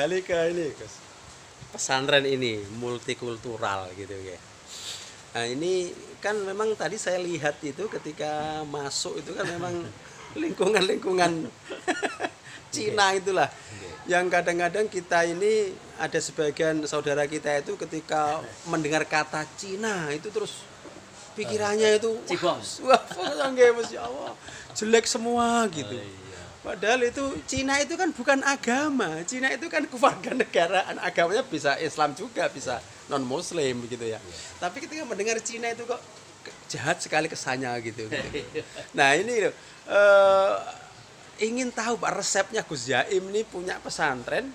kembali ke ini Gus. Pesantren ini multikultural gitu ya. Nah ini kan memang tadi saya lihat itu ketika masuk itu kan memang lingkungan-lingkungan Cina itulah yang kadang-kadang kita ini ada sebagian saudara kita itu ketika mendengar kata Cina itu terus pikirannya itu wah Masya Allah jelek semua gitu. Padahal itu Cina itu kan bukan agama, Cina itu kan kewarganegaraan, agamanya bisa Islam juga, bisa non Muslim begitu ya. Tapi ketika mendengar Cina itu kok jahat sekali kesannya gitu. Nah ini loh, ingin tahu Pak resepnya Gus Yaim ini punya pesantren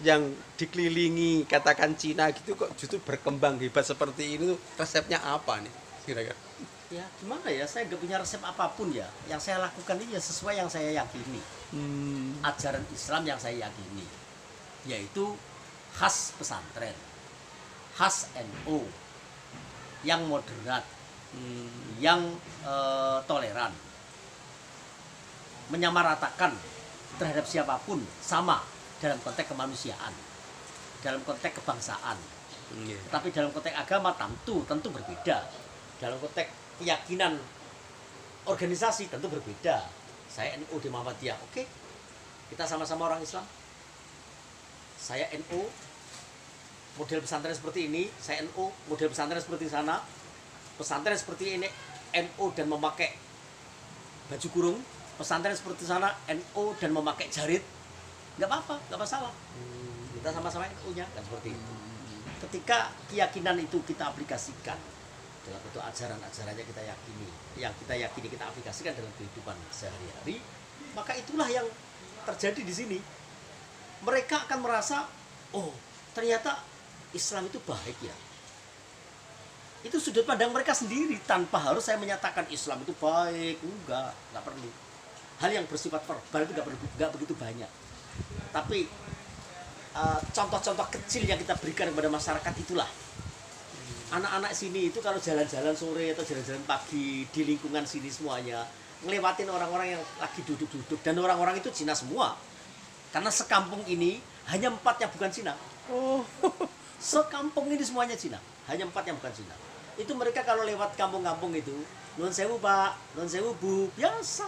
yang dikelilingi katakan Cina gitu kok justru berkembang hebat seperti ini tuh resepnya apa nih kira-kira? Ya gimana ya, saya gak punya resep apapun ya. Yang saya lakukan ini ya sesuai yang saya yakini. Ajaran Islam yang saya yakini, yaitu khas pesantren, khas NU, yang moderat, yang toleran, menyamaratakan terhadap siapapun sama dalam konteks kemanusiaan, dalam konteks kebangsaan. Tapi dalam konteks agama tentu berbeda. Dalam konteks keyakinan organisasi tentu berbeda. Saya NU di Muhammadiyah, oke. Kita sama-sama orang Islam. Saya NU, model pesantren seperti ini. Saya NU, model pesantren seperti sana. Pesantren seperti ini NU dan memakai baju kurung. Pesantren seperti sana NU dan memakai jarit. Nggak apa-apa, nggak masalah. Kita sama-sama NU-nya, kan seperti itu. Ketika keyakinan itu kita aplikasikan dalam bentuk ajaran-ajarannya kita yakini, yang kita yakini kita aplikasikan dalam kehidupan sehari-hari, maka itulah yang terjadi di sini. Mereka akan merasa, oh ternyata Islam itu baik ya. Itu sudut pandang mereka sendiri tanpa harus saya menyatakan Islam itu baik, nggak perlu. Hal yang bersifat verbal itu nggak begitu banyak. Tapi contoh-contoh kecil yang kita berikan kepada masyarakat itulah. Anak-anak sini itu kalau jalan-jalan sore atau jalan-jalan pagi di lingkungan sini semuanya ngelewatin orang-orang yang lagi duduk-duduk, dan orang-orang itu Cina semua. Karena sekampung ini hanya 4 yang bukan Cina. Sekampung ini semuanya Cina, hanya 4 yang bukan Cina. Itu mereka kalau lewat kampung-kampung itu, nuwun sewu Pak, nuwun sewu Bu, biasa.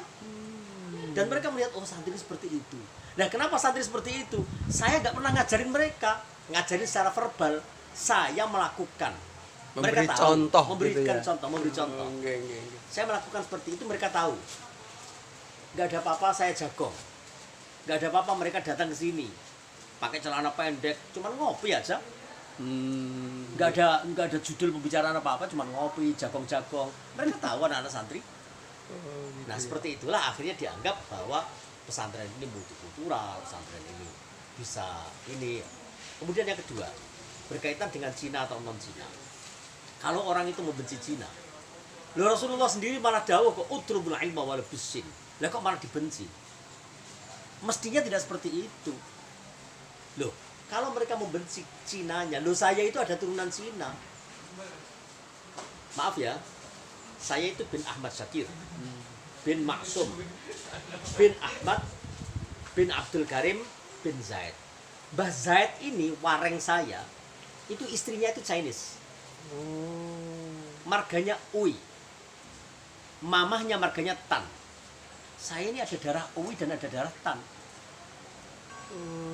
Dan mereka melihat, oh santri seperti itu. Nah kenapa santri seperti itu? Saya nggak pernah ngajarin mereka, ngajarin secara verbal. Saya melakukan. Memberi Mereka tahu, contoh memberikan gitu ya? contoh, memberi contoh. Saya melakukan seperti itu, mereka tahu. Nggak ada apa-apa, saya jagong. Nggak ada apa-apa, mereka datang ke sini pakai celana pendek, cuman ngopi aja. Nggak ada judul pembicaraan apa-apa, cuman ngopi, jagong-jagong. Mereka tahu anak-anak santri. Nah seperti itulah akhirnya dianggap bahwa pesantren ini multikultural, pesantren ini bisa ini. Kemudian yang kedua, berkaitan dengan Cina atau non-Cina. Kalau orang itu membenci Cina, Rasulullah sendiri malah dawuh kok utrubul ilma wal bisin. Lah kok malah dibenci? Mestinya tidak seperti itu. Loh, kalau mereka membenci Cinanya, loh saya itu ada turunan Cina. Maaf ya, saya itu bin Ahmad Syakir, bin Maksum, bin Ahmad, bin Abdul Karim, bin Zaid. Mbah Zaid ini wareng saya, itu istrinya itu Chinese. Marganya Ui, mamahnya marganya Tan. Saya ini ada darah Ui dan ada darah Tan.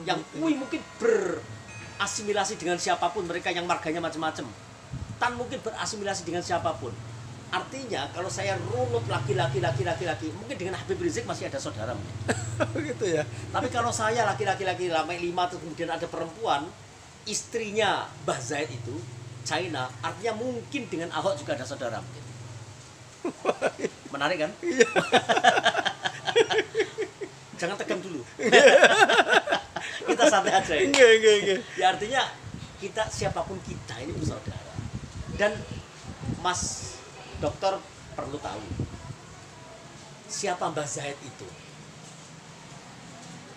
Yang Ui mungkin berasimilasi dengan siapapun, mereka yang marganya macam-macam. Tan mungkin berasimilasi dengan siapapun. Artinya kalau saya runut laki-laki, mungkin dengan Habib Rizik masih ada saudara. Gitu ya. Tapi kalau saya laki-laki lama 5 terus kemudian ada perempuan, istrinya Mbah Zaid itu China, artinya mungkin dengan Ahok juga ada saudara mungkin. Menarik kan? Iya. Jangan tegang dulu. Kita santai aja ya. Enggak. Ya artinya kita siapapun kita ini bersaudara. Dan Mas Dokter perlu tahu siapa Mbah Zaid itu.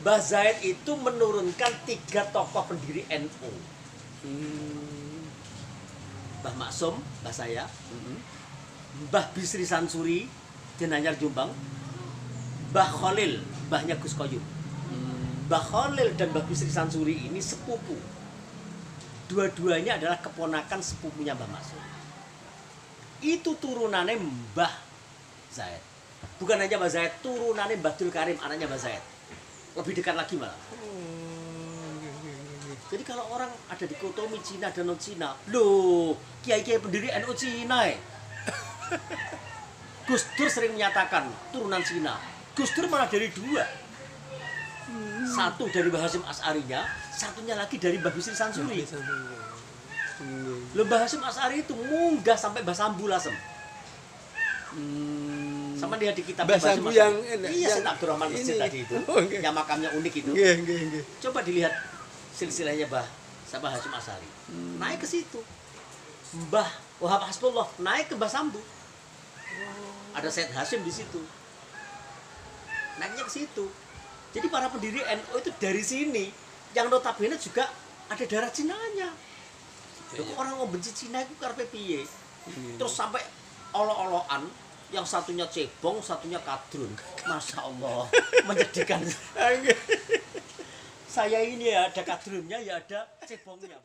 Mbah Zaid itu menurunkan 3 tokoh pendiri NU. Mbah Maksum, mbah saya, Mbah Bisri Sansuri, Denanyar Jombang, Mbah Khalil, mbahnya Gus Koyum. Mbah Khalil dan Mbah Bisri Sansuri ini sepupu. Dua-duanya adalah keponakan sepupunya Mbah Maksum. Itu turunannya Mbah Zaid. Bukan hanya Mbah Zaid, turunannya Mbah Abdul Karim, anaknya Mbah Zaid. Lebih dekat lagi malah. Jadi kalau orang ada dikotomi Cina dan non Cina, loh, kiai-kiai pendiri NU Cina Gus Dur sering menyatakan turunan Cina. Gus Dur malah dari dua. Satu dari Mbah Hasyim Asy'arinya, satunya lagi dari Mbah Bisri Sansuri. Loh, Mbah Hasyim Asy'ari itu munggah sampai Mbah Sambu Lasem. Sama dia di kitab Mbah Sambu yang iya, Syed Abdurrahman Masjid tadi itu. Yang makamnya unik itu. Coba dilihat silsilahnya Mbah Hasyim Asy'ari. Naik ke situ. Mbah Wahab Hasbullah naik ke Mbah Sambu. Ada Syed Hasyim di situ. Naiknya ke situ. Jadi para pendiri NU itu dari sini, yang notabene juga ada darah Cinanya. Kok orang mau benci Cina itu karena piye? Terus sampai olo-oloan, yang satunya cebong, satunya kadrun. Masya Allah, menyedihkan. Saya ini ya ada kadrunnya, ya ada cebongnya.